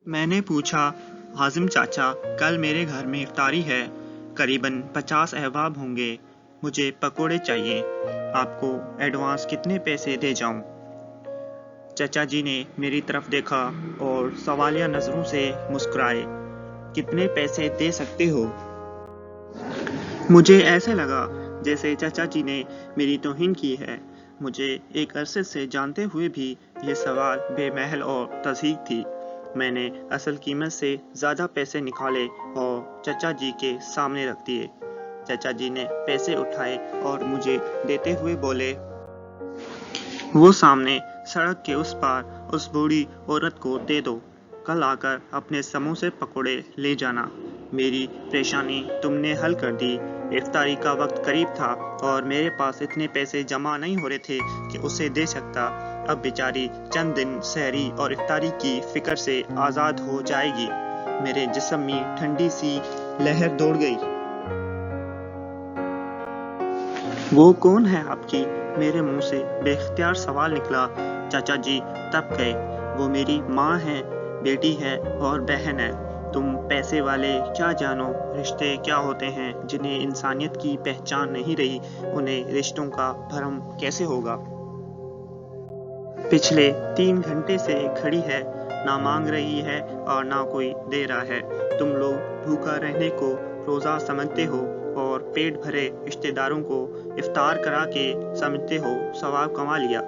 میں نے پوچھا، حازم چاچا کل میرے گھر میں افطاری ہے، قریباً 50 احباب ہوں گے، مجھے پکوڑے چاہیے، آپ کو ایڈوانس کتنے پیسے دے جاؤں؟ چچا جی نے میری طرف دیکھا اور سوالیہ نظروں سے مسکرائے، کتنے پیسے دے سکتے ہو؟ مجھے ایسے لگا جیسے چچا جی نے میری توہین کی ہے۔ مجھے ایک عرصے سے جانتے ہوئے بھی یہ سوال بے محل اور تضحیک تھی۔ میں نے اصل قیمت سے زیادہ پیسے نکالے اور چچا جی کے سامنے رکھ دیے۔ چچا جی نے پیسے اٹھائے اور مجھے دیتے ہوئے بولے، وہ سامنے سڑک کے اس پار اس بوڑھی عورت کو دے دو، کل آ کر اپنے سموسے پکوڑے لے جانا۔ میری پریشانی تم نے حل کر دی۔ افطاری کا وقت قریب تھا اور میرے پاس اتنے پیسے جمع نہیں ہو رہے تھے کہ اسے دے سکتا۔ اب بیچاری چند دن سحری اور افطاری کی فکر سے آزاد ہو جائے گی۔ میرے جسم میں ٹھنڈی سی لہر دوڑ گئی۔ وہ کون ہے آپ کی؟ میرے منہ سے بے اختیار سوال نکلا۔ چچا جی تب گئے، وہ میری ماں ہے، بیٹی ہے اور بہن ہے۔ تم پیسے والے کیا جانو، رشتے کیا ہوتے ہیں جنہیں انسانیت کی پہچان نہیں رہی، انہیں رشتوں کا بھرم کیسے ہوگا؟ پچھلے 3 گھنٹے سے کھڑی ہے، نہ مانگ رہی ہے اور نہ کوئی دے رہا ہے۔ تم لوگ بھوکا رہنے کو روزہ سمجھتے ہو اور پیٹ بھرے رشتے داروں کو افطار کرا کے سمجھتے ہو ثواب کما لیا۔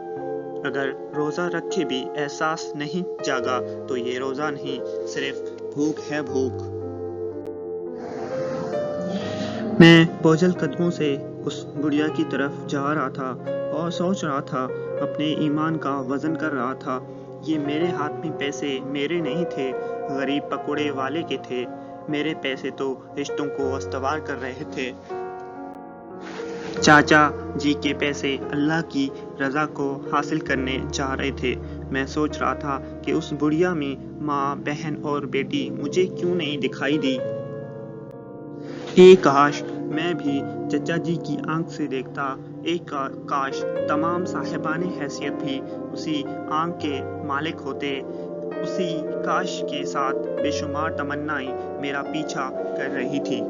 اگر روزہ رکھ کے بھی احساس نہیں جاگا تو یہ روزہ نہیں، صرف بھوک ہے، بھوک۔ میں بوجھل قدموں سے اس بڑھیا کی طرف جا رہا تھا اور سوچ رہا تھا، اپنے ایمان کا وزن کر رہا تھا۔ یہ میرے ہاتھ میں پیسے میرے نہیں تھے، غریب پکوڑے والے کے تھے۔ میرے پیسے تو رشتوں کو استوار کر رہے تھے۔ چاچا جی کے پیسے اللہ کی رضا کو حاصل کرنے جا رہے تھے۔ میں سوچ رہا تھا کہ اس بڑھیا میں ماں، بہن اور بیٹی مجھے کیوں نہیں دکھائی دی؟ کاش میں بھی چچا جی کی آنکھ سے دیکھتا، کاش تمام صاحبان حیثیت بھی اسی آنکھ کے مالک ہوتے۔ اسی کاش کے ساتھ بے شمار تمنائیں میرا پیچھا کر رہی تھی۔